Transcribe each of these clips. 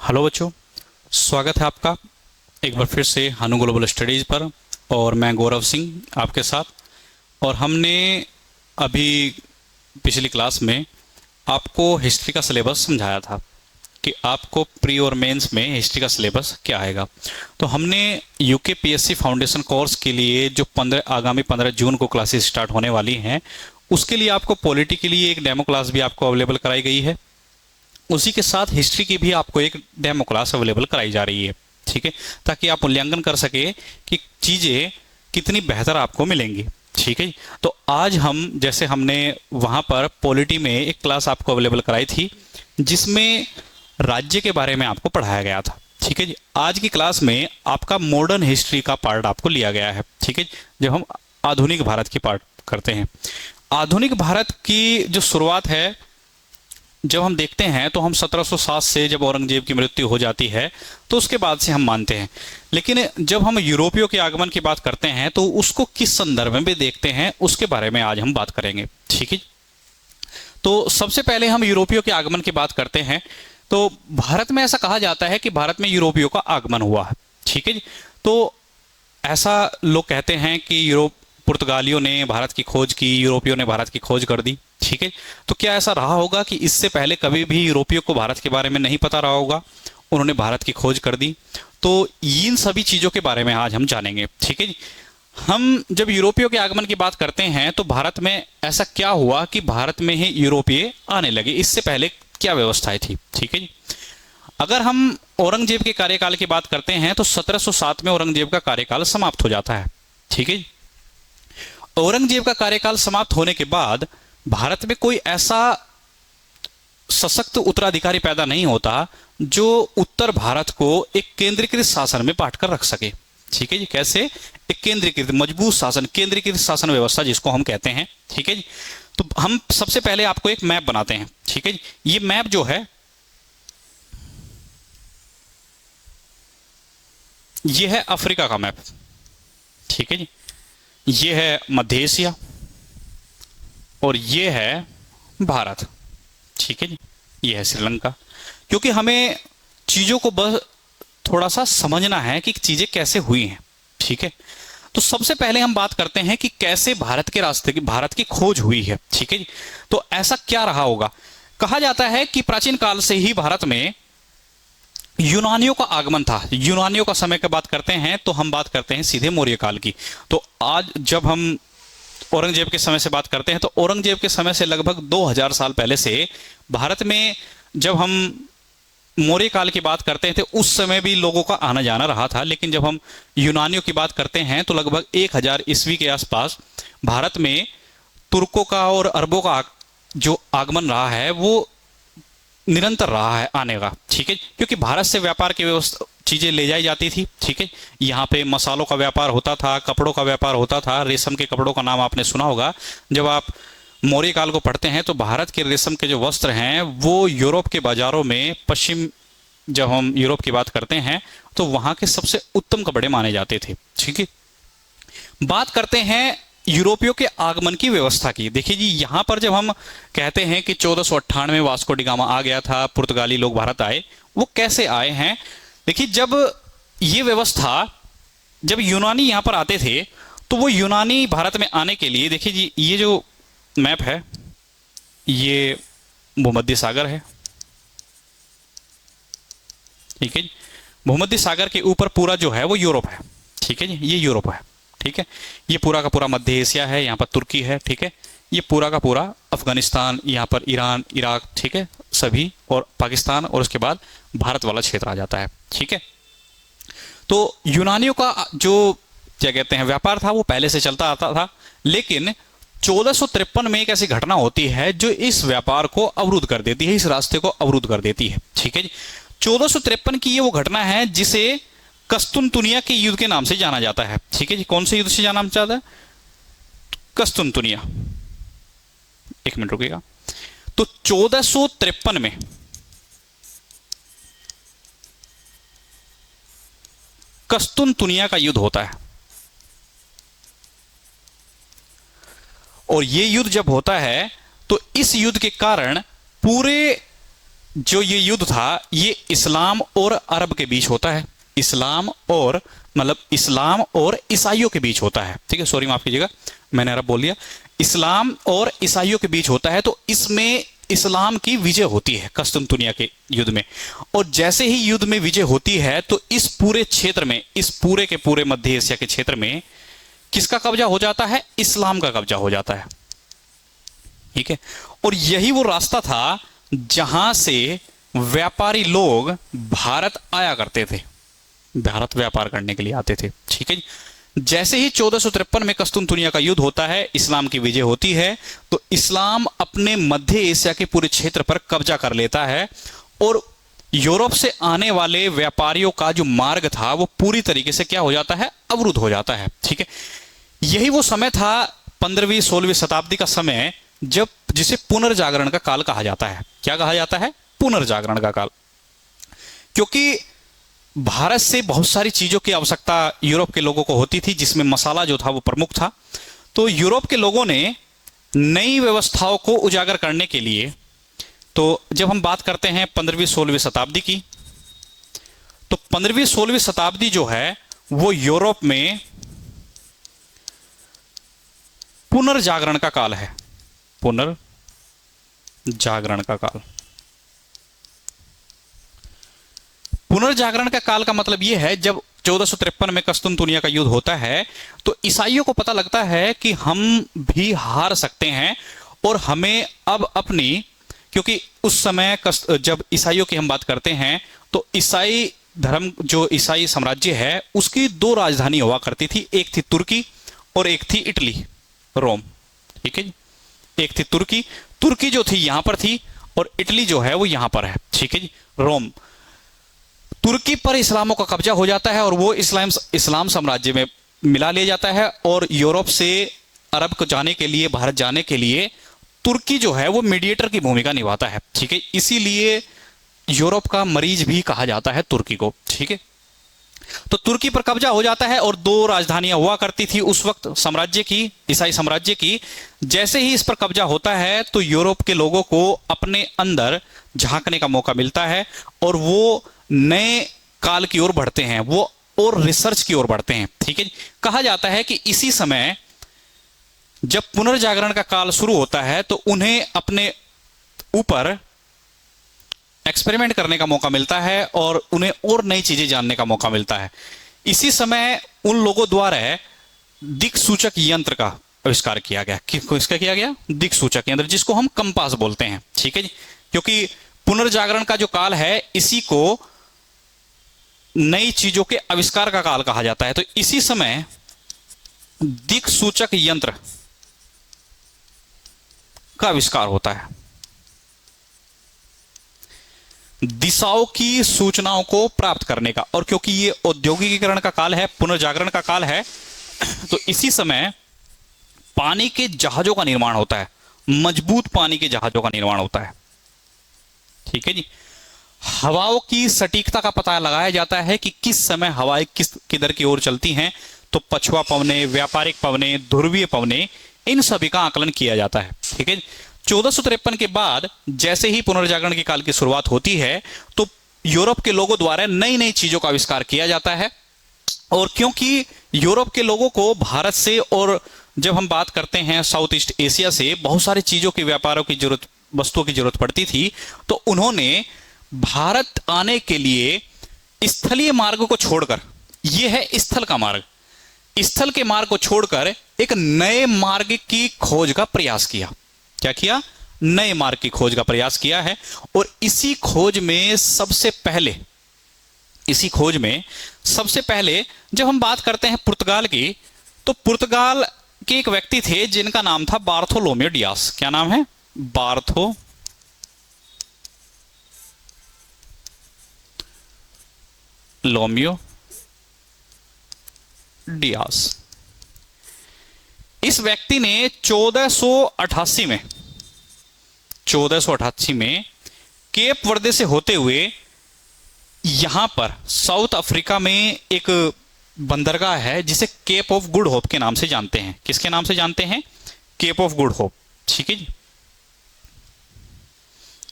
Hello बच्चों, स्वागत है आपका एक बार फिर से हानु ग्लोबल स्टडीज़ पर। और मैं गौरव सिंह आपके साथ। और हमने अभी पिछली क्लास में आपको हिस्ट्री का सिलेबस समझाया था कि आपको प्री और मेंस में हिस्ट्री का सिलेबस क्या आएगा। तो हमने यूके पीएससी फाउंडेशन कोर्स के लिए जो आगामी 15 जून को क्लासेस स्टार्ट होने वाली हैं, उसके लिए आपको पॉलिटी के लिए एक डेमो क्लास भी आपको अवेलेबल कराई गई है। उसी के साथ हिस्ट्री की भी आपको एक डेमो क्लास अवेलेबल कराई जा रही है, ठीक है, ताकि आप मूल्यांकन कर सके कि चीज़ें कितनी बेहतर आपको मिलेंगी। ठीक है, तो आज हम जैसे हमने वहाँ पर पॉलिटी में एक क्लास आपको अवेलेबल कराई थी जिसमें राज्य के बारे में आपको पढ़ाया गया था। ठीक है जी, आज की क्लास में आपका मॉडर्न हिस्ट्री का पार्ट आपको लिया गया है। ठीक है, जब हम आधुनिक भारत की पार्ट करते हैं, आधुनिक भारत की जो शुरुआत है जब हम देखते हैं तो हम 1707 से जब औरंगजेब की मृत्यु हो जाती है तो उसके बाद से हम मानते हैं। लेकिन जब हम यूरोपियों के आगमन की बात करते हैं तो उसको किस संदर्भ में देखते हैं उसके बारे में आज हम बात करेंगे। ठीक है, तो सबसे पहले हम यूरोपियों के आगमन की बात करते हैं। तो भारत में ऐसा कहा जाता है कि भारत में यूरोपियों का आगमन हुआ है। ठीक है जी, तो ऐसा लोग कहते हैं कि यूरोप पुर्तगालियों ने भारत की खोज की, यूरोपियों ने भारत की खोज कर दी। ठीक है, तो क्या ऐसा रहा होगा कि इससे पहले कभी भी यूरोपियों को भारत के बारे में नहीं पता रहा होगा, उन्होंने भारत की खोज कर दी? तो इन सभी चीज़ों के बारे में आज हम जानेंगे। ठीक है जी, हम जब यूरोपियों के आगमन की बात करते हैं तो भारत में ऐसा क्या हुआ कि भारत में ही यूरोपीय आने लगे, इससे पहले क्या व्यवस्थाएं थी? ठीक है जी, अगर हम औरंगजेब के कार्यकाल की बात करते हैं तो 1707 में औरंगजेब का कार्यकाल समाप्त हो जाता है। ठीक है, औरंगजेब का कार्यकाल समाप्त होने के बाद भारत में कोई ऐसा सशक्त उत्तराधिकारी पैदा नहीं होता जो उत्तर भारत को एक केंद्रीकृत शासन में बांट कर रख सके। ठीक है जी, कैसे? एक केंद्रीकृत मजबूत शासन, केंद्रीकृत शासन व्यवस्था जिसको हम कहते हैं। ठीक है जी, तो हम सबसे पहले आपको एक मैप बनाते हैं। ठीक है जी, ये मैप जो है ये है अफ्रीका का मैप। ठीक है जी, ये है मध्य एशिया और ये है भारत। ठीक है जी, ये है श्रीलंका। क्योंकि हमें चीजों को बस थोड़ा सा समझना है कि चीजें कैसे हुई हैं। ठीक है, तो सबसे पहले हम बात करते हैं कि कैसे भारत के रास्ते की भारत की खोज हुई है। ठीक है जी, तो ऐसा क्या रहा होगा? कहा जाता है कि प्राचीन काल से ही भारत में यूनानियों का आगमन था। यूनानियों का समय की बात करते हैं तो हम बात करते हैं सीधे मौर्य काल की। तो आज जब हम औरंगजेब के समय से बात करते हैं तो औरंगजेब के समय से लगभग 2000 साल पहले से भारत में जब हम मौर्य काल की बात करते हैं तो उस समय भी लोगों का आना जाना रहा था। लेकिन जब हम यूनानियों की बात करते हैं तो लगभग 1000 ईस्वी के आसपास भारत में तुर्कों का और अरबों का जो आगमन रहा है वो निरंतर रहा है आने का। ठीक है, क्योंकि भारत से व्यापार की व्यवस्था चीजें ले जाई जाती थी। ठीक है, यहाँ पे मसालों का व्यापार होता था, कपड़ों का व्यापार होता था। रेशम के कपड़ों का नाम आपने सुना होगा। जब आप मौर्य काल को पढ़ते हैं तो भारत के रेशम के जो वस्त्र हैं वो यूरोप के बाजारों में पश्चिम, जब हम यूरोप की बात करते हैं तो वहां के सबसे उत्तम कपड़े माने जाते थे। ठीक है, बात करते हैं यूरोपियों के आगमन की व्यवस्था की। देखिए जी, यहां पर जब हम कहते हैं कि 1498 में वास्को डी गामा आ गया था, पुर्तगाली लोग भारत आए, वो कैसे आए हैं? देखिए, जब ये व्यवस्था, जब यूनानी यहां पर आते थे तो वो यूनानी भारत में आने के लिए, देखिए जी, ये जो मैप है ये भूमध्य सागर है। ठीक है जी, भूमध्य सागर के ऊपर पूरा जो है वो यूरोप है। ठीक है जी, ये यूरोप है। ठीक है, ये पूरा का पूरा मध्य एशिया है, यहाँ पर तुर्की है। ठीक है, ये पूरा का पूरा अफगानिस्तान, यहाँ पर ईरान, इराक, ठीक है, सभी, और पाकिस्तान, और उसके बाद भारत वाला क्षेत्र आ जाता है। ठीक है, तो यूनानियों का जो क्या कहते हैं व्यापार था वो पहले से चलता आता था। लेकिन 1453 में एक ऐसी घटना होती है जो इस व्यापार को अवरुद्ध कर देती है, इस रास्ते को अवरुद्ध कर देती है। ठीक है जी, 1453 की ये वो घटना है जिसे कस्तुनतुनिया के युद्ध के नाम से जाना जाता है। ठीक है जी, कौन से युद्ध से जाना जाता है? कस्तुनतुनिया। एक मिनट रुकिएगा। तो 1453 में कस्तुनतुनिया का युद्ध होता है। और यह युद्ध जब होता है तो इस युद्ध के कारण पूरे जो ये युद्ध था ये इस्लाम और अरब के बीच होता है, इस्लाम और मतलब इस्लाम और ईसाइयों के बीच होता है। ठीक है, सॉरी माफ कीजिएगा, मैंने अरब बोल दिया। इस्लाम और ईसाइयों के बीच होता है, तो इसमें इस्लाम की विजय होती है कस्तुनतुनिया के युद्ध में। और जैसे ही युद्ध में विजय होती है तो इस पूरे क्षेत्र में, इस पूरे के पूरे मध्य एशिया के क्षेत्र में किसका कब्जा हो जाता है? इस्लाम का कब्जा हो जाता है। ठीक है, और यही वो रास्ता था जहां से व्यापारी लोग भारत आया करते थे, भारत व्यापार करने के लिए आते थे। ठीक है जी, जैसे ही 1453 में कस्तुनतुनिया का युद्ध होता है, इस्लाम की विजय होती है, तो इस्लाम अपने मध्य एशिया के पूरे क्षेत्र पर कब्जा कर लेता है और यूरोप से आने वाले व्यापारियों का जो मार्ग था वो पूरी तरीके से क्या हो जाता है? अवरुद्ध हो जाता है। ठीक है, यही वो समय था 15वीं 16वीं शताब्दी का समय, जब जिसे पुनर्जागरण का काल कहा जाता है। क्या कहा जाता है? पुनर्जागरण का काल। क्योंकि भारत से बहुत सारी चीजों की आवश्यकता यूरोप के लोगों को होती थी, जिसमें मसाला जो था वो प्रमुख था। तो यूरोप के लोगों ने नई व्यवस्थाओं को उजागर करने के लिए, तो जब हम बात करते हैं 15वीं 16वीं शताब्दी की, तो 15वीं 16वीं शताब्दी जो है वो यूरोप में पुनर्जागरण का काल है। पुनर्जागरण का काल। पुनर्जागरण का काल का मतलब यह है, जब 1453 में कस्तुनतुनिया का युद्ध होता है तो ईसाइयों को पता लगता है कि हम भी हार सकते हैं और हमें अब अपनी, क्योंकि उस समय जब ईसाइयों की हम बात करते हैं तो ईसाई धर्म, जो ईसाई साम्राज्य है, उसकी दो राजधानी हुआ करती थी, एक थी तुर्की और एक थी इटली, रोम। ठीक है जी, एक थी तुर्की, तुर्की जो थी यहां पर थी और इटली जो है वो यहां पर है। ठीक है जी, रोम। तुर्की पर इस्लामों का कब्जा हो जाता है और वो इस्लाम साम्राज्य में मिला लिया जाता है, और यूरोप से अरब को जाने के लिए, भारत जाने के लिए तुर्की जो है वो मीडिएटर की भूमिका निभाता है। ठीक है, इसीलिए यूरोप का मरीज भी कहा जाता है तुर्की को। ठीक है, तो तुर्की पर कब्जा हो जाता है और दो राजधानियां हुआ करती थी उस वक्त साम्राज्य की, ईसाई साम्राज्य की। जैसे ही इस पर कब्जा होता है तो यूरोप के लोगों को अपने अंदर झांकने का मौका मिलता है और वो नए काल की ओर बढ़ते हैं, वो और रिसर्च की ओर बढ़ते हैं। ठीक है, कहा जाता है कि इसी समय जब पुनर्जागरण का काल शुरू होता है तो उन्हें अपने ऊपर एक्सपेरिमेंट करने का मौका मिलता है और उन्हें और नई चीजें जानने का मौका मिलता है। इसी समय उन लोगों द्वारा दिक्सूचक यंत्र का आविष्कार किया गया। किसका किया गया? दिक्सूचक यंत्र, जिसको हम कंपास बोलते हैं। ठीक है जी, क्योंकि पुनर्जागरण का जो काल है इसी को नई चीजों के आविष्कार का काल कहा जाता है। तो इसी समय दिक्सूचक यंत्र का आविष्कार होता है, दिशाओं की सूचनाओं को प्राप्त करने का। और क्योंकि ये औद्योगिकीकरण का काल है, पुनर्जागरण का काल है, तो इसी समय पानी के जहाजों का निर्माण होता है, मजबूत पानी के जहाजों का निर्माण होता है। ठीक है जी, हवाओं की सटीकता का पता लगाया जाता है कि किस समय हवाएं किधर की ओर चलती हैं। तो पछुआ पवने, व्यापारिक पवने, ध्रुवीय पवने, इन सभी का आकलन किया जाता है। ठीक है, 1453 के बाद जैसे ही पुनर्जागरण के काल की शुरुआत होती है तो यूरोप के लोगों द्वारा नई नई चीजों का आविष्कार किया जाता है। और क्योंकि यूरोप के लोगों को भारत से, और जब हम बात करते हैं साउथ ईस्ट एशिया से, बहुत सारी चीजों के व्यापारों की जरूरत, वस्तुओं की जरूरत पड़ती थी, तो उन्होंने भारत आने के लिए स्थलीय मार्ग को छोड़कर, यह है स्थल का मार्ग, स्थल के मार्ग को छोड़कर एक नए मार्ग की खोज का प्रयास किया। क्या किया? नए मार्ग की खोज का प्रयास किया है। और इसी खोज में सबसे पहले जब हम बात करते हैं पुर्तगाल की, तो पुर्तगाल के एक व्यक्ति थे जिनका नाम था बार्थोलोम्यो डियास। क्या नाम है? Bartholomew Dias. इस व्यक्ति ने 1488 में केप वर्दे से होते हुए यहां पर साउथ अफ्रीका में एक बंदरगाह है जिसे केप ऑफ गुड होप के नाम से जानते हैं। किसके नाम से जानते हैं? Cape of Good Hope. ठीक है जी,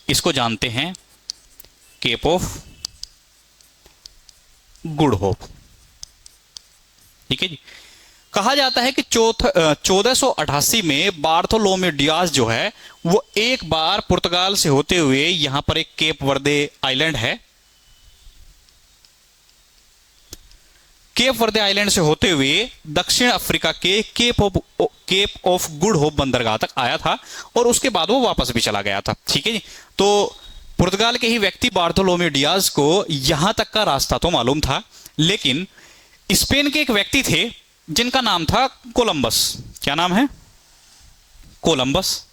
इसको जानते हैं केप ऑफ गुड होप। ठीक है जी। कहा जाता है कि 1488 में बार्थोलोम्यू डियाज जो है वो एक बार पुर्तगाल से होते हुए यहां पर एक केप वर्दे आइलैंड है, केप वर्दे आइलैंड से होते हुए दक्षिण अफ्रीका के केप ऑफ गुड होप बंदरगाह तक आया था और उसके बाद वो वापस भी चला गया था। ठीक है जी। तो पुर्तगाल के ही व्यक्ति बार्थोलोम्यू डियाज को यहां तक का रास्ता तो मालूम था, लेकिन स्पेन के एक व्यक्ति थे जिनका नाम था कोलंबस। क्या नाम है? कोलंबस।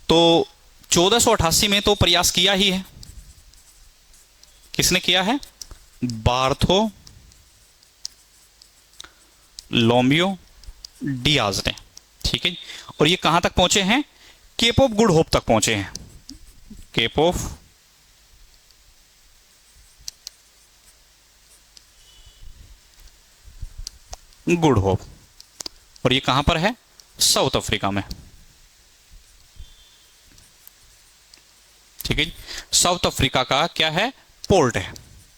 तो 1488 में तो प्रयास किया ही है। किसने किया है? बार्थोलोम्यू डियाज ने। ठीक है। और ये कहां तक पहुंचे हैं? केप ऑफ गुड होप तक पहुंचे हैं। Cape of Good Hope. और ये कहां पर है? साउथ अफ्रीका में। ठीक है जी। साउथ अफ्रीका का क्या है? पोर्ट है,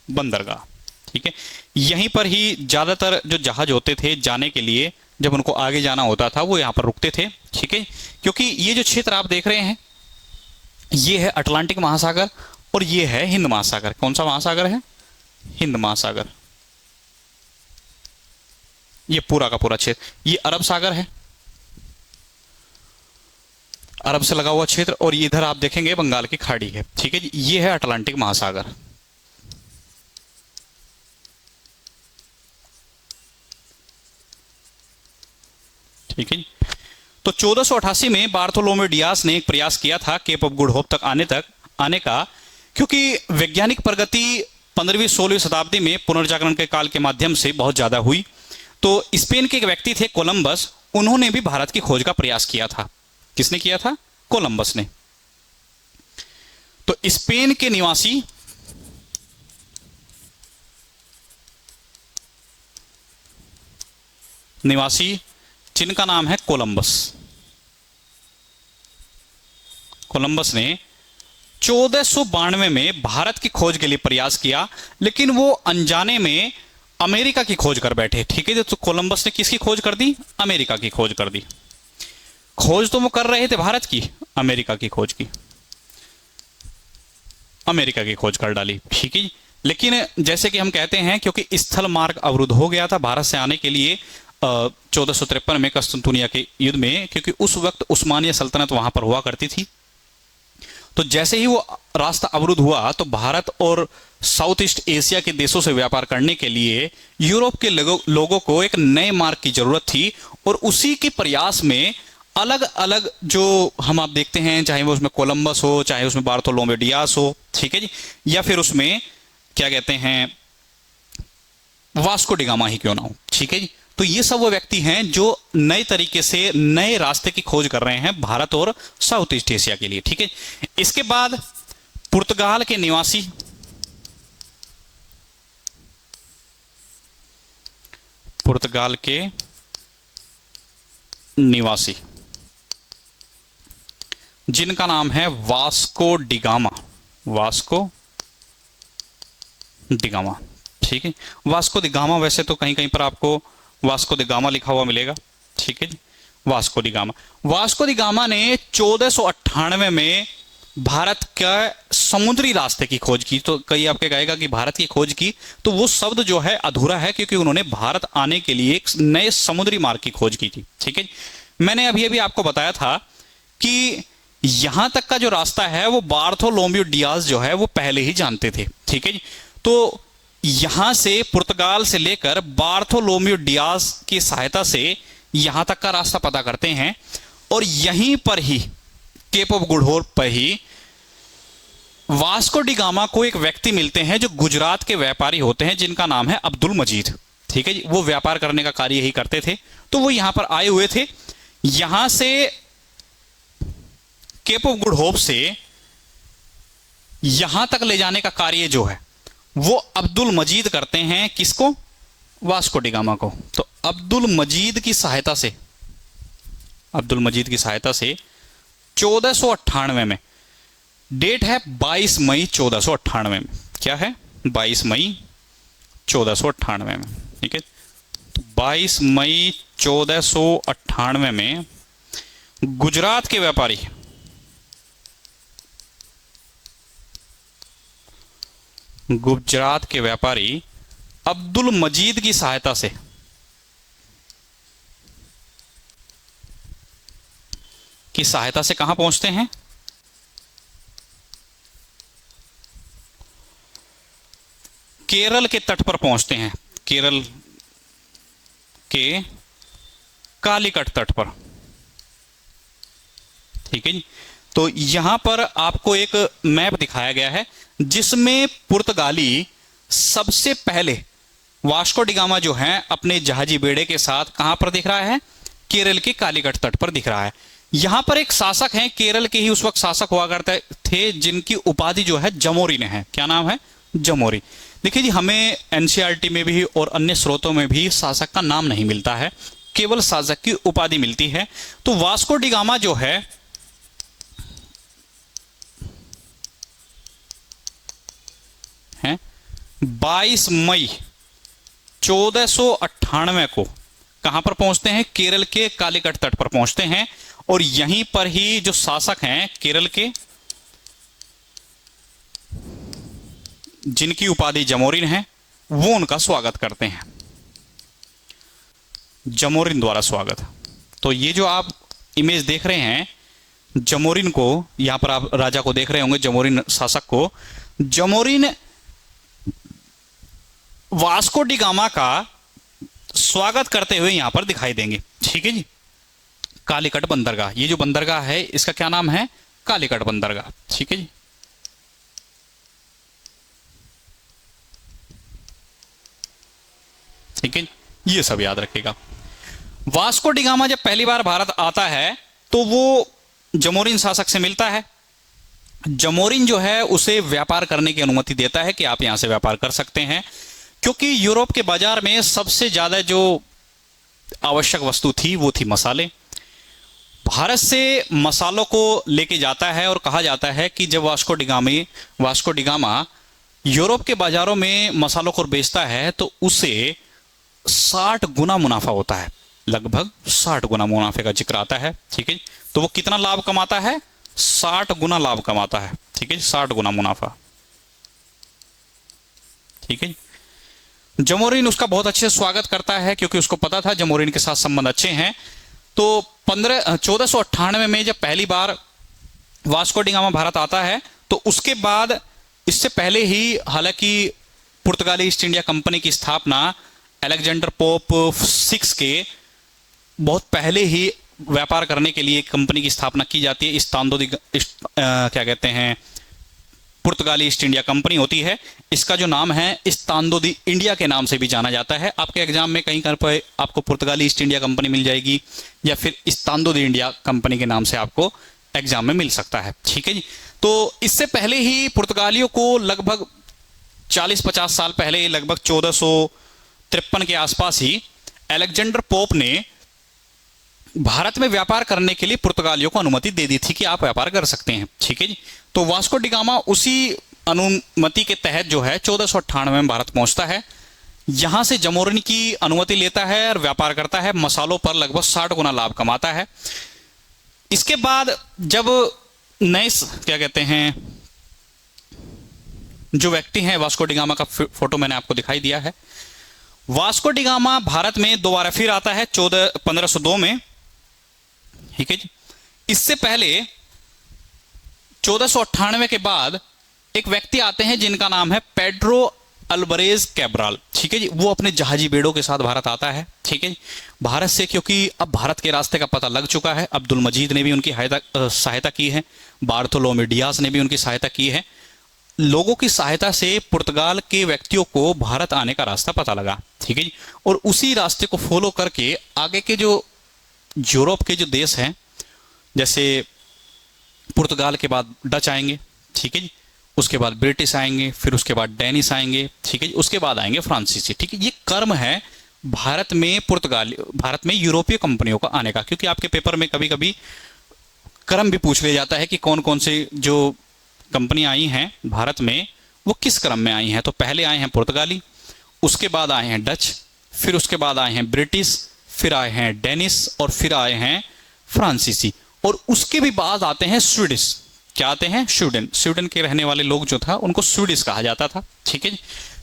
बंदरगाह। ठीक है। यहीं पर ही ज्यादातर जो जहाज होते थे जाने के लिए, जब उनको आगे जाना होता था वो यहां पर रुकते थे। ठीक है। क्योंकि ये जो क्षेत्र आप देख रहे हैं ये है अटलांटिक महासागर और ये है हिंद महासागर। कौन सा महासागर है? हिंद महासागर। ये पूरा का पूरा क्षेत्र, ये अरब सागर है, अरब से लगा हुआ क्षेत्र, और ये इधर आप देखेंगे बंगाल की खाड़ी है। ठीक है जी। ये है अटलांटिक महासागर। ठीक है जी। तो 1488 में बार्थोलोम्यू डियाज ने एक प्रयास किया था केप ऑफ गुड होप तक आने का, क्योंकि वैज्ञानिक प्रगति 15वीं-16वीं शताब्दी में पुनर्जागरण के काल के माध्यम से बहुत ज्यादा हुई। तो स्पेन के एक व्यक्ति थे कोलंबस, उन्होंने भी भारत की खोज का प्रयास किया था। किसने किया था? कोलंबस ने। तो स्पेन के निवासी जिनका नाम है कोलंबस, कोलंबस ने 1492 में भारत की खोज के लिए प्रयास किया, लेकिन वो अनजाने में अमेरिका की खोज कर बैठे। ठीक है। तो कोलंबस ने किसकी खोज कर दी? अमेरिका की खोज कर दी। खोज तो वो कर रहे थे भारत की, अमेरिका की खोज की, अमेरिका की खोज कर डाली। ठीक है। लेकिन जैसे कि हम कहते हैं, क्योंकि स्थल मार्ग अवरुद्ध हो गया था भारत से आने के लिए 1453 में कस्तुनतुनिया के युद्ध में, क्योंकि उस वक्त उस्मानिया सल्तनत वहां पर हुआ करती थी। तो जैसे ही वो रास्ता अवरुद्ध हुआ तो भारत और साउथ ईस्ट एशिया के देशों से व्यापार करने के लिए यूरोप के लोगों को एक नए मार्ग की जरूरत थी, और उसी के प्रयास में अलग अलग जो हम आप देखते हैं, चाहे वो उसमें कोलंबस हो, चाहे उसमें बार्थोलोम्यू डियाज हो, ठीक है जी, या फिर उसमें क्या कहते हैं वास्को डिगामा ही क्यों ना हो। ठीक है जी। तो ये सब वो व्यक्ति हैं जो नए तरीके से नए रास्ते की खोज कर रहे हैं भारत और साउथ ईस्ट एशिया के लिए। ठीक है। इसके बाद पुर्तगाल के निवासी जिनका नाम है वास्को डिगामा। ठीक है। वास्को डिगामा, वैसे तो कहीं कहीं पर आपको वास्को डिगामा लिखा हुआ मिलेगा। ठीक है जी। वास्को डिगामा ने 1498 में भारत का समुद्री रास्ते की खोज की। तो कई आपके कहेगा कि भारत की खोज की, तो वो शब्द जो है अधूरा है, क्योंकि उन्होंने भारत आने के लिए एक नए समुद्री मार्ग की खोज की थी। ठीक है। मैंने अभी आपको बताया था कि यहां तक का जो रास्ता है वो बार्थोलोम्यू डियाज जो है वो पहले ही जानते थे। ठीक है जी। तो यहां से पुर्तगाल से लेकर बार्थोलोम्यू डियाज की सहायता से यहां तक का रास्ता पता करते हैं, और यहीं पर he kept of Good hope पर ही वास्को डिगामा को एक व्यक्ति मिलते हैं जो गुजरात के व्यापारी होते हैं, जिनका नाम है अब्दुल मजीद। ठीक है जी। वो व्यापार करने का कार्य यही करते थे। तो वो यहां पर आए हुए थे। यहां से केप ऑफ गुड होप से यहां तक ले जाने का कार्य जो है वो अब्दुल मजीद करते हैं। किसको? वास्को डिगामा को। तो अब्दुल मजीद की सहायता से 1498 में डेट है 22 मई 1498 में। क्या है? 22 मई 1498 में। ठीक है, तो 22 मई 1498 में गुजरात के व्यापारी अब्दुल मजीद की सहायता से कहां पहुंचते हैं? केरल के तट पर पहुंचते हैं, केरल के कालीकट तट पर। ठीक है जी, तो यहां पर आपको एक मैप दिखाया गया है जिसमें पुर्तगाली सबसे पहले वास्को डी गामा जो है अपने जहाजी बेड़े के साथ कहां पर दिख रहा है? केरल के कालीकट तट पर दिख रहा है। यहां पर एक शासक हैं, केरल के ही उस वक्त शासक हुआ करते थे, जिनकी उपाधि जो है जमोरिन है। क्या नाम है? जमोरी। देखिए जी, हमें एनसीईआरटी में भी और अन्य स्रोतों में भी शासक का नाम नहीं मिलता है, केवल शासक की उपाधि मिलती है। तो वास्को डी गामा जो है 22 मई 1498 को कहां पर पहुंचते हैं? केरल के कालीकट तट पर पहुंचते हैं, और यहीं पर ही जो शासक हैं केरल के, जिनकी उपाधि जमोरिन है, वो उनका स्वागत करते हैं, जमोरिन द्वारा स्वागत। तो ये जो आप इमेज देख रहे हैं जमोरिन को, यहां पर आप राजा को देख रहे होंगे, जमोरिन शासक को। जमोरिन वास्को डी गामा का स्वागत करते हुए यहां पर दिखाई देंगे। ठीक है जी, कालीकट बंदरगाह, ये जो बंदरगाह है इसका क्या नाम है? कालीकट बंदरगाह। ठीक है जी, ठीक है, ये सब याद रखिएगा। वास्को डी गामा जब पहली बार भारत आता है तो वो जमोरिन शासक से मिलता है। जमोरिन जो है उसे व्यापार करने की अनुमति देता है कि आप यहां से व्यापार कर सकते हैं, क्योंकि यूरोप के बाजार में सबसे ज्यादा जो आवश्यक वस्तु थी वो थी मसाले। भारत से मसालों को लेके जाता है, और कहा जाता है कि जब वास्को डी गामा यूरोप के बाजारों में मसालों को बेचता है तो उसे 60 गुना मुनाफा होता है, लगभग 60 गुना मुनाफे का जिक्र आता है। ठीक है, तो वो कितना लाभ कमाता है? 60 गुना लाभ कमाता है। ठीक है, 60 गुना मुनाफा। ठीक है, जमोरिन उसका बहुत अच्छे से स्वागत करता है, क्योंकि उसको पता था जमोरिन के साथ संबंध अच्छे हैं। तो 1498 में जब पहली बार वास्को डी गामा भारत आता है, तो उसके बाद, इससे पहले ही हालांकि पुर्तगाली ईस्ट इंडिया कंपनी की स्थापना अलेक्जेंडर पोप 6 के बहुत पहले ही व्यापार करने के लिए कंपनी की स्थापना की जाती है। क्या कहते हैं, पुर्तगाली ईस्ट इंडिया कंपनी होती है। इसका जो नाम है इस्तांदो दी इंडिया के नाम से भी जाना जाता है। आपके एग्जाम में कहीं पर आपको पुर्तगाली ईस्ट इंडिया कंपनी मिल जाएगी, या फिर इस्तांदो दी इंडिया कंपनी के नाम से आपको एग्जाम में मिल सकता है। ठीक है जी, तो इससे पहले ही पुर्तगालियों को लगभग 40-50 साल पहले, लगभग 1453 के आसपास ही अलेक्जेंडर पोप ने भारत में व्यापार करने के लिए पुर्तगालियों को अनुमति दे दी थी कि आप व्यापार कर सकते हैं। ठीक है जी, तो वास्को डी गामा उसी अनुमति के तहत जो है 1498 में भारत पहुंचता है। यहां से जमोरिन की अनुमति लेता है और व्यापार करता है, मसालों पर लगभग 60 गुना लाभ कमाता है। इसके बाद जब नए क्या कहते हैं जो व्यक्ति हैं, वास्को डी गामा का फोटो मैंने आपको दिखाई दिया है। वास्को डी गामा भारत में दोबारा फिर आता है 1502 में। ठीक है जी, इससे पहले 1498 के बाद एक व्यक्ति आते हैं जिनका नाम है पेड्रो अल्बरेज कैब्राल। ठीक है जी, वो अपने जहाजी बेड़ों के साथ भारत आता है। ठीक है जी, भारत से, क्योंकि अब भारत के रास्ते का पता लग चुका है, अब्दुल मजीद ने भी उनकी सहायता की है, बार्थोलोमे डियास ने भी उनकी सहायता की है। लोगों की सहायता से पुर्तगाल के व्यक्तियों को भारत आने का रास्ता पता लगा। ठीक है जी, और उसी रास्ते को फॉलो करके आगे के जो यूरोप के जो देश हैं, जैसे पुर्तगाल के बाद डच आएंगे। ठीक है जी, उसके बाद ब्रिटिश आएंगे, फिर उसके बाद डेनिश आएंगे। ठीक है जी, उसके बाद आएंगे फ्रांसीसी। ठीक है, ये क्रम है भारत में यूरोपीय कंपनियों का आने का, क्योंकि आपके पेपर में कभी कभी क्रम भी पूछ लिया जाता है कि कौन कौन से जो कंपनियां आई हैं भारत में वो किस क्रम में आई हैं? तो पहले आए हैं पुर्तगाली, उसके बाद आए हैं डच, फिर उसके बाद आए हैं ब्रिटिश, फिर आए हैं डेनिस और फिर आए हैं फ्रांसीसी, और उसके भी बाद आते हैं स्वीडिश। क्या आते हैं? स्वीडन। स्वीडन के रहने वाले लोग जो था उनको स्वीडिश कहा जाता था। ठीक है जी।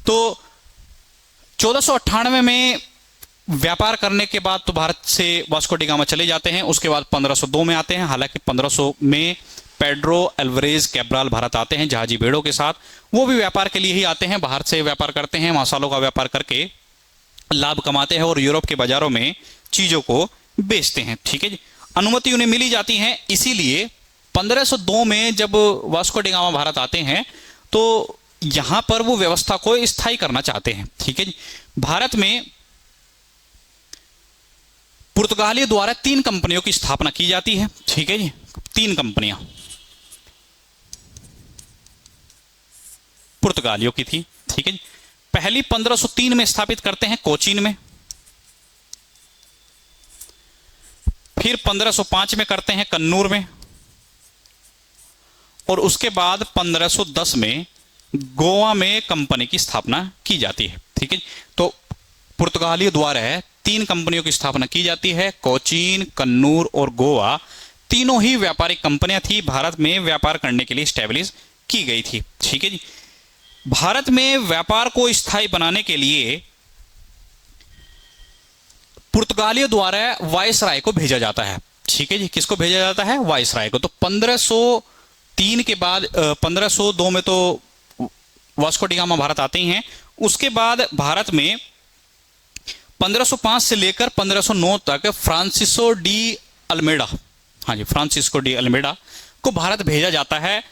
तो 1498 में व्यापार करने के बाद तो भारत से वास्को डी गामा चले जाते हैं। उसके बाद 1502 में आते हैं। हालांकि 1500 में पेड्रो एल्वरेज कैब्राल भारत आते हैं जहाजी बेड़ों के साथ। वो भी व्यापार के लिए ही आते हैं, बाहर से व्यापार करते हैं, मसालों का व्यापार करके लाभ कमाते हैं और यूरोप के बाजारों में चीजों को बेचते हैं। ठीक है जी। अनुमति उन्हें मिली जाती है, इसीलिए 1502 में जब वास्को डी गामा भारत आते हैं तो यहां पर वो व्यवस्था को स्थायी करना चाहते हैं। ठीक है जी। भारत में पुर्तगालियों द्वारा 3 कंपनियों की स्थापना की जाती है। ठीक है जी। 3 कंपनियां पुर्तगालियों की थी। ठीक है जी। पहली 1503 में स्थापित करते हैं कोचीन में, फिर 1505 में करते हैं कन्नूर में, और उसके बाद 1510 में गोवा में कंपनी की स्थापना की जाती है। ठीक है। तो पुर्तगालियों द्वारा 3 कंपनियों की स्थापना की जाती है, कोचीन, कन्नूर और गोवा। तीनों ही व्यापारिक कंपनियां थी, भारत में व्यापार करने के लिए स्टैब्लिश की गई थी। ठीक है जी। भारत में व्यापार को स्थायी बनाने के लिए पुर्तगालियों द्वारा वायसराय को भेजा जाता है। ठीक है जी। किसको भेजा जाता है? वायसराय को। तो 1503 के बाद 1502 में तो वास्को डी गामा भारत आते ही हैं। उसके बाद भारत में 1505 से लेकर 1509 तक फ्रांसिस्को डी अल्मेडा, हाँ जी, फ्रांसिस्को डी अल्मेडा को भारत भेजा जाता है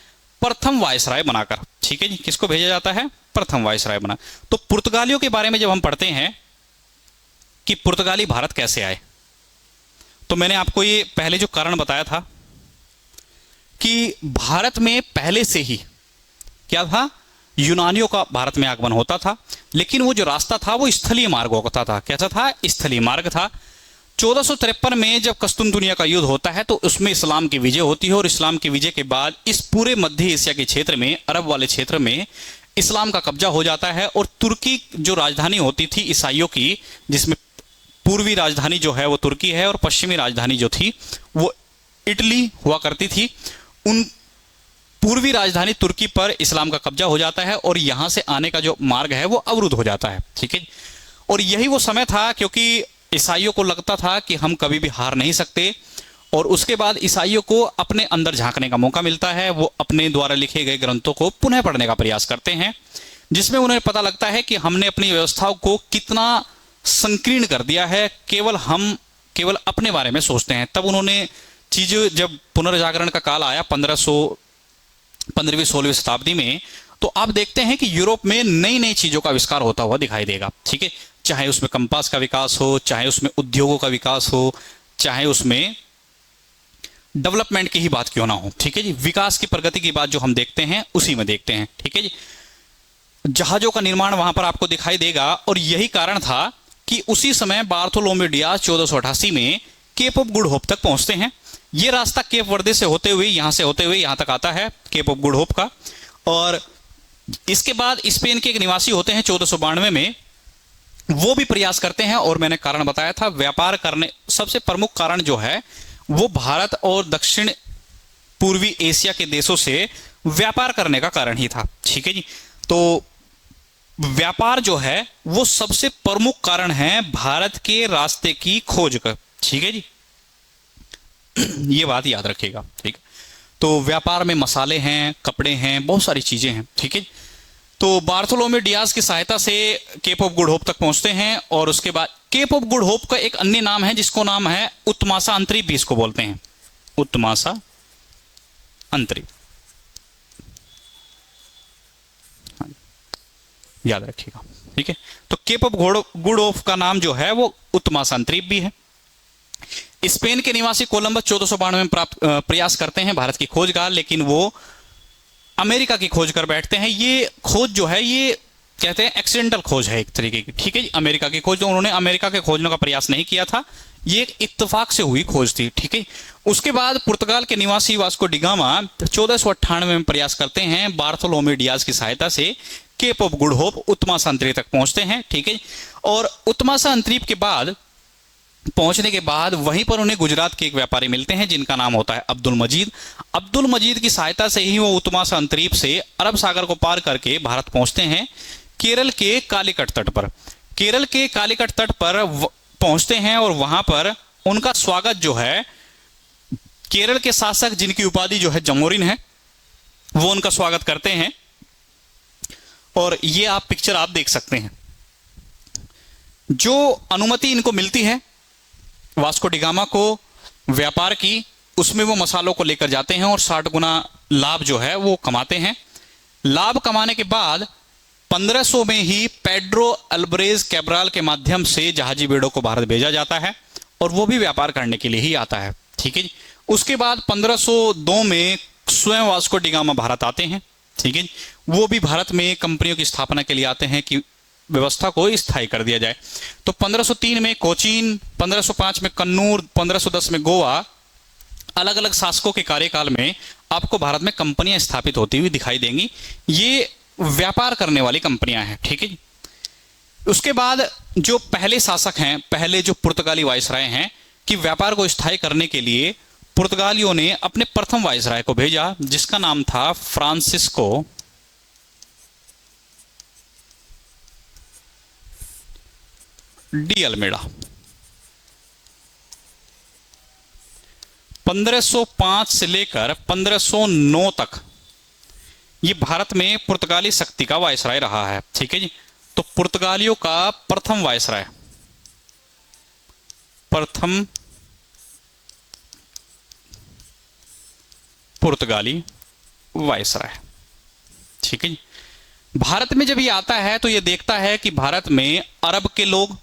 प्रथम वायसराय बनाकर। ठीक है जी। किसको भेजा जाता है? प्रथम वायसराय बना। तो पुर्तगालियों के बारे में जब हम पढ़ते हैं कि पुर्तगाली भारत कैसे आए, तो मैंने आपको ये पहले जो कारण बताया था कि भारत में पहले से ही क्या था, यूनानियों का भारत में आगमन होता था, लेकिन वो जो रास्ता था वो स्थलीय मार्ग होता था। कैसा था? स्थलीय मार्ग था। 1453 में जब कस्तुनतुनिया का युद्ध होता है तो उसमें इस्लाम की विजय होती है, और इस्लाम की विजय के बाद इस पूरे मध्य एशिया के क्षेत्र में, अरब वाले क्षेत्र में इस्लाम का कब्जा हो जाता है। और तुर्की जो राजधानी होती थी ईसाइयों की, जिसमें पूर्वी राजधानी जो है वो तुर्की है और पश्चिमी राजधानी जो थी वो इटली हुआ करती थी, उन पूर्वी राजधानी तुर्की पर इस्लाम का कब्जा हो जाता है और यहां से आने का जो मार्ग है वो अवरुद्ध हो जाता है। ठीक है। और यही वो समय था क्योंकि ईसाइयों को लगता था कि हम कभी भी हार नहीं सकते, और उसके बाद ईसाइयों को अपने अंदर झांकने का मौका मिलता है। वो अपने द्वारा लिखे गए ग्रंथों को पुनः पढ़ने का प्रयास करते हैं, जिसमें उन्हें पता लगता है कि हमने अपनी व्यवस्थाओं को कितना संकीर्ण कर दिया है, केवल अपने बारे में सोचते हैं। तब उन्होंने चीजें, जब पुनर्जागरण का काल आया 15वीं-16वीं शताब्दी में, तो आप देखते हैं कि यूरोप में नई नई चीजों का आविष्कार होता हुआ दिखाई देगा। ठीक है। चाहे उसमें कंपास का विकास हो, चाहे उसमें उद्योगों का विकास हो, चाहे उसमें डेवलपमेंट की ही बात क्यों ना हो। ठीक है जी। विकास की प्रगति की बात जो हम देखते हैं उसी में देखते हैं। ठीक है जी। जहाजों का निर्माण वहां पर आपको दिखाई देगा, और यही कारण था कि उसी समय बार्थोलोमेव डियाज 1488 में केप ऑफ गुड होप तक पहुंचते हैं। ये रास्ता केप वर्दे से होते हुए यहां तक आता है, केप ऑफ गुड होप का। और इसके बाद स्पेन के एक निवासी होते हैं 1492 में, वो भी प्रयास करते हैं, और मैंने कारण बताया था व्यापार करने, सबसे प्रमुख कारण जो है वो भारत और दक्षिण पूर्वी एशिया के देशों से व्यापार करने का कारण ही था। ठीक है जी। तो व्यापार जो है वो सबसे प्रमुख कारण है भारत के रास्ते की खोज का। ठीक है जी। ये बात याद रखिएगा। ठीक है। तो व्यापार में मसाले हैं, कपड़े हैं, बहुत सारी चीजें हैं। ठीक है। तो बार्थोलोमेव डियाज की सहायता से केप ऑफ गुड होप तक पहुंचते हैं, और उसके बाद केप ऑफ गुड होप का एक अन्य नाम है जिसको नाम है उत्तमासा अंतरीप भी इसको बोलते हैं, उत्तमासा अंतरीप। याद रखिएगा। ठीक है। तो केप ऑफ गुड होप का नाम जो है वो उत्तमासा अंतरीप भी है। स्पेन के निवासी कोलंबस 1492 में प्रयास करते हैं भारत की खोज का, लेकिन वो अमेरिका की खोज कर बैठते हैं। ये खोज जो है ये कहते हैं एक्सीडेंटल खोज है एक तरीके की। ठीक है जी। अमेरिका की खोज, उन्होंने अमेरिका के खोजने का प्रयास नहीं किया था, ये एक इत्तेफाक से हुई खोज थी, ठीक है। उसके बाद पुर्तगाल के निवासी वास्को डिगामा 1498 में प्रयास करते हैं बार्थोलोमे डियाज की सहायता से केप ऑफ गुड होप उत्तमासा अंतरीप तक पहुंचते हैं, ठीक है। और उत्तमासा अंतरीप के बाद पहुंचने के बाद वहीं पर उन्हें गुजरात के एक व्यापारी मिलते हैं जिनका नाम होता है अब्दुल मजीद। अब्दुल मजीद की सहायता से ही वो उत्तमासा अंतरीप से अरब सागर को पार करके भारत पहुंचते हैं केरल के कालीकट तट पर। केरल के कालीकट तट पर पहुंचते हैं और वहां पर उनका स्वागत जो है केरल के शासक जिनकी उपाधि जो है जमोरिन है, वो उनका स्वागत करते हैं। और ये आप पिक्चर आप देख सकते हैं। जो अनुमति इनको मिलती है वास्को डिगामा को व्यापार की, उसमें वो मसालों को लेकर जाते हैं और 60 गुना लाभ जो है वो कमाते हैं। लाभ कमाने के बाद 1500 में ही पेड्रो अल्बरेज कैब्राल के माध्यम से जहाजी बेड़ों को भारत भेजा जाता है और वो भी व्यापार करने के लिए ही आता है, ठीक है जी। उसके बाद 1502 में स्वयं वास्को डिगामा भारत आते हैं, ठीक है। वो भी भारत में कंपनियों की स्थापना के लिए आते हैं कि व्यवस्था को स्थायी कर दिया जाए। तो 1503 में कोचीन, 1505 में कन्नूर, 1510 में गोवा, अलग अलग शासकों के कार्यकाल में आपको भारत में कंपनियां स्थापित होती हुई दिखाई देंगी। ये व्यापार करने वाली कंपनियां हैं, ठीक है। उसके बाद जो पहले शासक हैं, पहले जो पुर्तगाली वायसराय हैं, कि व्यापार को स्थायी करने के लिए पुर्तगालियों ने अपने प्रथम वायसराय को भेजा जिसका नाम था फ्रांसिस्को डी अल्मेडा। 1505 से लेकर 1509 तक ये भारत में पुर्तगाली शक्ति का वायसराय रहा है, ठीक है जी। तो पुर्तगालियों का प्रथम वायसराय, प्रथम पुर्तगाली वायसराय, ठीक है जी। भारत में जब ये आता है तो ये देखता है कि भारत में अरब के लोग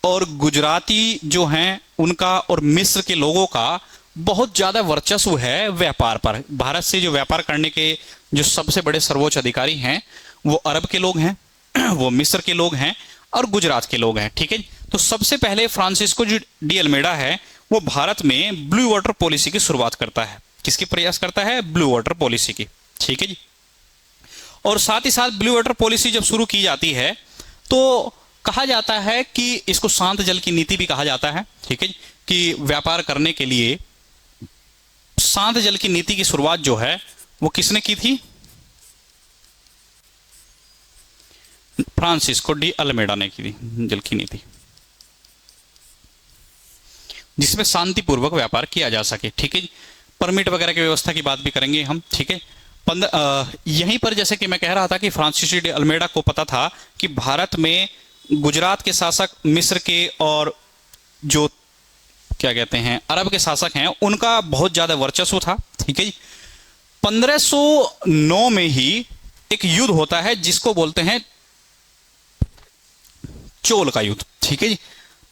और गुजराती जो हैं उनका और मिस्र के लोगों का बहुत ज्यादा वर्चस्व है व्यापार पर। भारत से जो व्यापार करने के जो सबसे बड़े सर्वोच्च अधिकारी हैं वो अरब के लोग हैं, वो मिस्र के लोग हैं और गुजरात के लोग हैं, ठीक है। तो सबसे पहले फ्रांसिस्को डी अल्मेडा है वो भारत में ब्लू वाटर पॉलिसी की शुरुआत करता है। किसकी प्रयास करता है? ब्लू वाटर पॉलिसी की, ठीक है जी। और साथ ही साथ ब्लू वाटर पॉलिसी जब शुरू की जाती है तो कहा जाता है कि इसको शांत जल की नीति भी कहा जाता है, ठीक है, कि व्यापार करने के लिए शांत जल की नीति की शुरुआत जो है वो किसने की थी? फ्रांसिस्को डी अल्मेडा ने की थी जल की नीति, जिसमें शांतिपूर्वक व्यापार किया जा सके, ठीक है। परमिट वगैरह की व्यवस्था की बात भी करेंगे हम, ठीक है। यहीं पर जैसे कि मैं कह रहा था कि फ्रांसिस्को डी अल्मेडा को पता था कि भारत में गुजरात के शासक, मिस्र के और जो क्या कहते हैं अरब के शासक हैं उनका बहुत ज्यादा वर्चस्व था, ठीक है जी। 1509 में ही एक युद्ध होता है जिसको बोलते हैं चोल का युद्ध, ठीक है जी।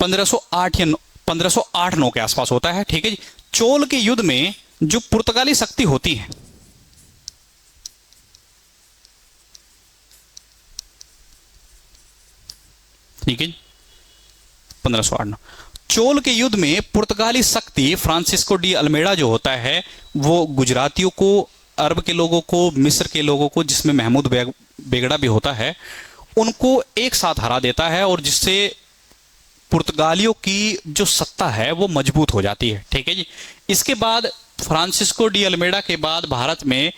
1508 या 1508-9 के आसपास होता है, ठीक है जी। चोल के युद्ध में जो पुर्तगाली शक्ति होती है, ठीक है, 1508-9 चोल के युद्ध में पुर्तगाली शक्ति फ्रांसिस्को डी अल्मेडा जो होता है वो गुजरातियों को, अरब के लोगों को, मिस्र के लोगों को, जिसमें महमूद बेगड़ा भी होता है, उनको एक साथ हरा देता है और जिससे पुर्तगालियों की जो सत्ता है वो मजबूत हो जाती है, ठीक है जी। इसके बाद फ्रांसिस्को डी अल्मेडा के बाद भारत में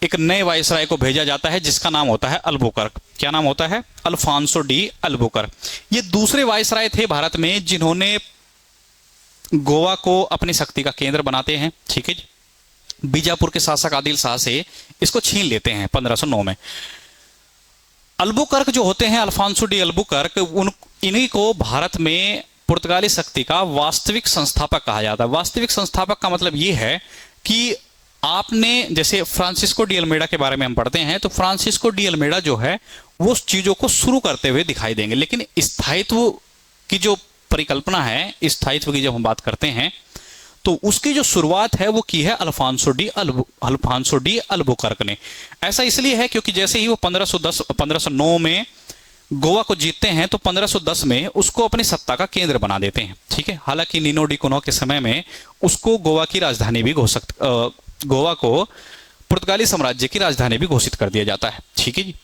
एक नए वायसराय को भेजा जाता है जिसका नाम होता है अल्बुकर्क। क्या नाम होता है? Alfonso de Albuquerque. ये दूसरे वायसराय थे भारत में जिन्होंने गोवा को अपनी शक्ति का केंद्र बनाते हैं, ठीक है जी। बीजापुर के शासक आदिल शाह से इसको छीन लेते हैं 1509 में। अल्बुकर्क जो होते हैं, अल्फांसो डी अल्बुकर्क, इन्हीं को भारत में पुर्तगाली शक्ति का वास्तविक संस्थापक कहा जाता है। वास्तविक संस्थापक का मतलब ये है कि आपने जैसे फ्रांसिस्को डी अल्मेडा के बारे में हम पढ़ते हैं तो फ्रांसिस्को डी अल्मेडा जो है वो उस चीजों को शुरू करते हुए दिखाई देंगे, लेकिन स्थायित्व की जो परिकल्पना है, स्थायित्व की जब हम बात करते हैं तो उसकी जो शुरुआत है वो की है अल्फांसो डी अल्बुकर्क ने। ऐसा इसलिए है क्योंकि जैसे ही वो 1509 में गोवा को जीतते हैं तो 1510 में उसको अपनी सत्ता का केंद्र बना देते हैं। ठीक है, हालांकि नीनो डी कुनो के समय में उसको गोवा की राजधानी भी गोवा को पुर्तगाली साम्राज्य की राजधानी भी घोषित कर दिया जाता है। ठीक है जी,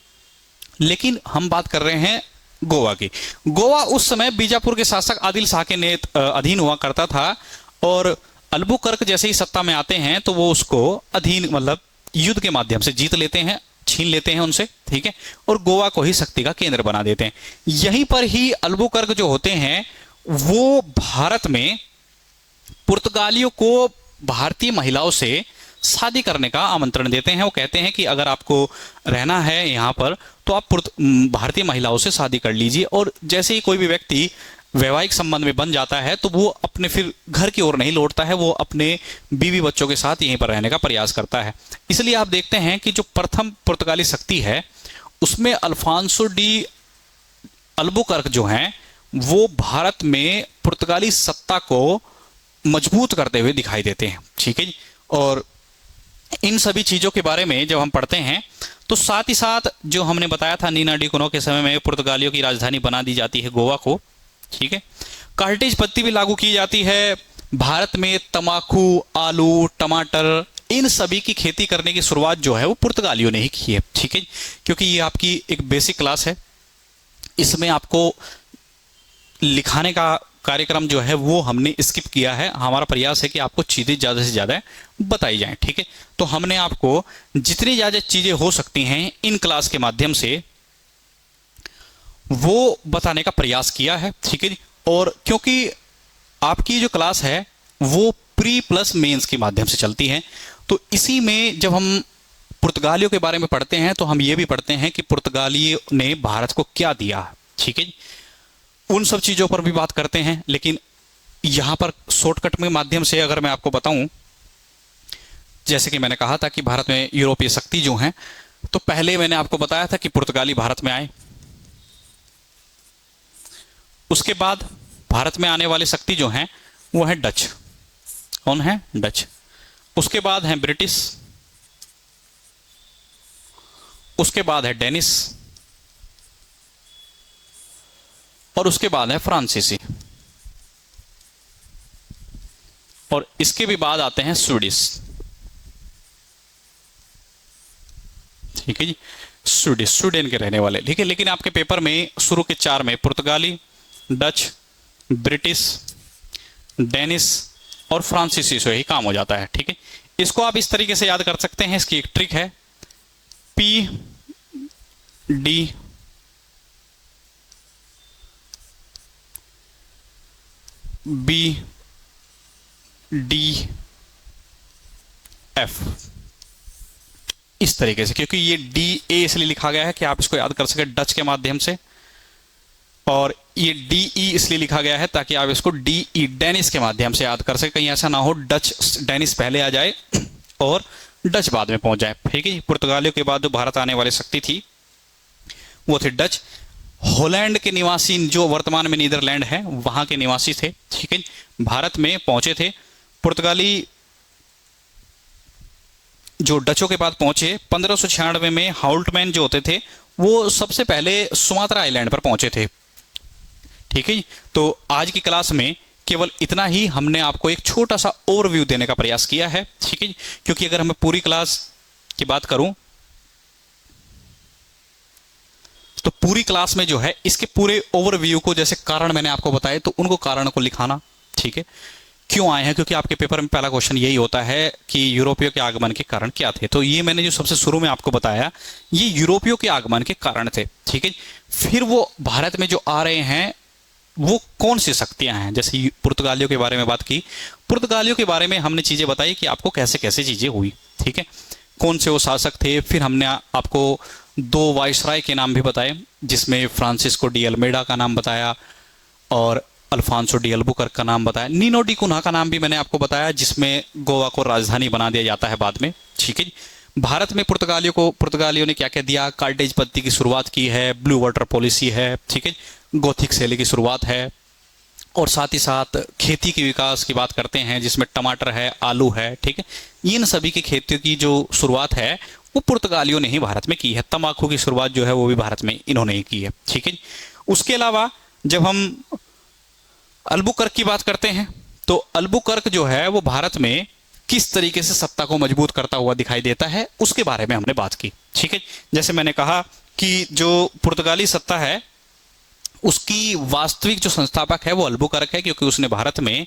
लेकिन हम बात कर रहे हैं गोवा की। गोवा उस समय बीजापुर के शासक आदिल शाह के अधीन हुआ करता था, और अल्बुकर्क जैसे ही सत्ता में आते हैं तो वो उसको अधीन मतलब युद्ध के माध्यम से जीत लेते हैं, छीन लेते हैं उनसे। ठीक है, और गोवा को ही शक्ति का केंद्र बना देते हैं। यहीं पर ही अल्बुकर्क जो होते हैं वो भारत में पुर्तगालियों को भारतीय महिलाओं से शादी करने का आमंत्रण देते हैं। वो कहते हैं कि अगर आपको रहना है यहाँ पर तो आप भारतीय महिलाओं से शादी कर लीजिए, और जैसे ही कोई भी व्यक्ति वैवाहिक संबंध में बन जाता है तो वो अपने फिर घर की ओर नहीं लौटता है, वो अपने बीवी बच्चों के साथ यहीं पर रहने का प्रयास करता है। इसलिए आप देखते हैं कि जो प्रथम पुर्तगाली शक्ति है उसमें अल्फांसो डी अल्बुकर्क जो हैं वो भारत में पुर्तगाली सत्ता को मजबूत करते हुए दिखाई देते हैं। ठीक है जी, और इन सभी चीज़ों के बारे में जब हम पढ़ते हैं तो साथ ही साथ जो हमने बताया था नीना डी कुनो के समय में पुर्तगालियों की राजधानी बना दी जाती है गोवा को। ठीक है, कार्टेज पत्ती भी लागू की जाती है। भारत में तंबाकू, आलू, टमाटर इन सभी की खेती करने की शुरुआत जो है वो पुर्तगालियों ने ही की है। ठीक है, क्योंकि ये आपकी एक बेसिक क्लास है, इसमें आपको लिखाने का कार्यक्रम जो है वो हमने स्किप किया है। हमारा प्रयास है कि आपको चीज़ें ज़्यादा से ज़्यादा बताई जाएं। ठीक है, तो हमने आपको जितनी ज़्यादा चीज़ें हो सकती हैं इन क्लास के माध्यम से वो बताने का प्रयास किया है। ठीक है जी, और क्योंकि आपकी जो क्लास है वो प्री प्लस मेंस के माध्यम से चलती है, तो इसी में जब हम पुर्तगालियों के बारे में पढ़ते हैं तो हम ये भी पढ़ते हैं कि पुर्तगालियों ने भारत को क्या दिया। ठीक है जी, उन सब चीज़ों पर भी बात करते हैं, लेकिन यहाँ पर शॉर्टकट में माध्यम से अगर मैं आपको बताऊं, जैसे कि मैंने कहा था कि भारत में यूरोपीय शक्ति जो हैं, तो पहले मैंने आपको बताया था कि पुर्तगाली भारत में आए, उसके बाद भारत में आने वाले शक्ति जो हैं वो है डच। कौन है? डच। उसके बाद है ब्रिटिश, उसके बाद है डेनिस, और उसके बाद है फ्रांसीसी, और इसके भी बाद आते हैं स्वीडिश। ठीक है जी, स्वीडिश स्वीडन के रहने वाले। ठीक है, लेकिन आपके पेपर में शुरू के 4 में पुर्तगाली, डच, ब्रिटिश, डेनिस और फ्रांसीसी से ही काम हो जाता है। ठीक है, इसको आप इस तरीके से याद कर सकते हैं। इसकी एक ट्रिक है, P D B D F, इस तरीके से, क्योंकि ये डी ए इसलिए लिखा गया है कि आप इसको याद कर सके डच के माध्यम से, और ये डी ई इसलिए लिखा गया है ताकि आप इसको डी ई डेनिस के माध्यम से याद कर सके। कहीं ऐसा ना हो डच डेनिस पहले आ जाए और डच बाद में पहुंच जाए। ठीक है, पुर्तगालियों के बाद जो भारत आने वाली शक्ति थी वो थे डच। हॉलैंड के निवासी जो वर्तमान में नीदरलैंड है वहां के निवासी थे। ठीक है, भारत में पहुंचे थे। पुर्तगाली जो डचों के बाद पहुंचे 1596 में हाउल्टमैन जो होते थे वो सबसे पहले सुमात्रा आइलैंड पर पहुंचे थे। ठीक है, तो आज की क्लास में केवल इतना ही हमने आपको एक छोटा सा ओवरव्यू देने का प्रयास किया है। ठीक है, क्योंकि अगर मैं पूरी क्लास की बात करूं तो पूरी क्लास में जो है इसके पूरे ओवरव्यू को, जैसे कारण मैंने आपको बताए, तो उनको कारण को लिखाना। ठीक है, क्यों आए हैं, क्योंकि आपके पेपर में पहला क्वेश्चन यही होता है कि यूरोपियों के आगमन के कारण क्या थे। तो ये मैंने जो सबसे शुरू में आपको बताया ये यूरोपियों के आगमन के कारण थे। ठीक है, फिर वो भारत में जो आ रहे हैं वो कौन सी शक्तियां हैं, जैसे पुर्तगालियों के बारे में बात की, पुर्तगालियों के बारे में हमने चीजें बताई कि आपको कैसे कैसे चीजें हुई। ठीक है, कौन से वो शासक थे, फिर हमने आपको 2 वाइसराय के नाम भी बताए, जिसमें फ्रांसिस्को डी अल्मेडा का नाम बताया और अल्फांसो डी अल्बुकर्क का नाम बताया। नीनो डी कुन्हा का नाम भी मैंने आपको बताया, जिसमें गोवा को राजधानी बना दिया जाता है बाद में। ठीक है, भारत में पुर्तगालियों ने क्या क्या दिया, कार्टेज पत्ती की शुरुआत की है, ब्लू वाटर पॉलिसी है। ठीक है, गोथिक शैली की शुरुआत है, और साथ ही साथ खेती के विकास की बात करते हैं जिसमें टमाटर है, आलू है। ठीक है, इन सभी की खेती की जो शुरुआत है वो पुर्तगालियों ने ही भारत में की है। तंबाकू की शुरुआत जो है वो भी भारत में इन्होंने ही की है, ठीक है जी। उसके अलावा जब हम अल्बुकर्क की बात करते हैं तो अल्बुकर्क जो है वो भारत में किस तरीके से सत्ता को मजबूत करता हुआ दिखाई देता है उसके बारे में हमने बात की, ठीक है। जैसे मैंने कहा कि जो पुर्तगाली सत्ता है उसकी वास्तविक जो संस्थापक है वो अल्बुकर्क है, क्योंकि उसने भारत में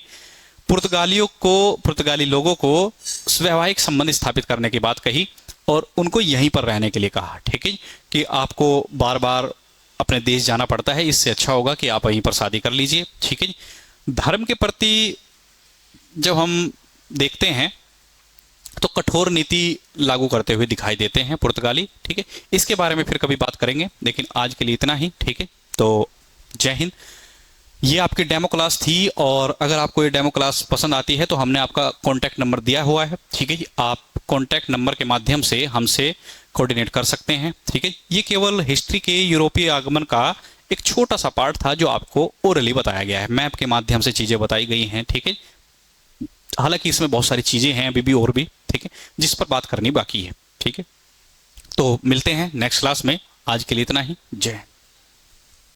पुर्तगाली लोगों को वैवाहिक संबंध स्थापित करने की बात कही और उनको यहीं पर रहने के लिए कहा, ठीक है, कि आपको बार बार अपने देश जाना पड़ता है, इससे अच्छा होगा कि आप वहीं पर शादी कर लीजिए, ठीक है। धर्म के प्रति जब हम देखते हैं तो कठोर नीति लागू करते हुए दिखाई देते हैं पुर्तगाली, ठीक है। इसके बारे में फिर कभी बात करेंगे, लेकिन आज के लिए इतना ही, ठीक है। तो जय हिंद। ये आपकी डेमो क्लास थी और अगर आपको ये डेमो क्लास पसंद आती है तो हमने आपका कॉन्टैक्ट नंबर दिया हुआ है, ठीक है जी। आप कॉन्टैक्ट नंबर के माध्यम से हमसे कोऑर्डिनेट कर सकते हैं, ठीक है। ये केवल हिस्ट्री के यूरोपीय आगमन का एक छोटा सा पार्ट था जो आपको ओरली बताया गया है, मैप के माध्यम से चीजें बताई गई हैं, ठीक है। हालांकि इसमें बहुत सारी चीजें हैं अभी भी और भी, ठीक है, जिस पर बात करनी बाकी है, ठीक है। तो मिलते हैं नेक्स्ट क्लास में, आज के लिए इतना ही। जय हिंद।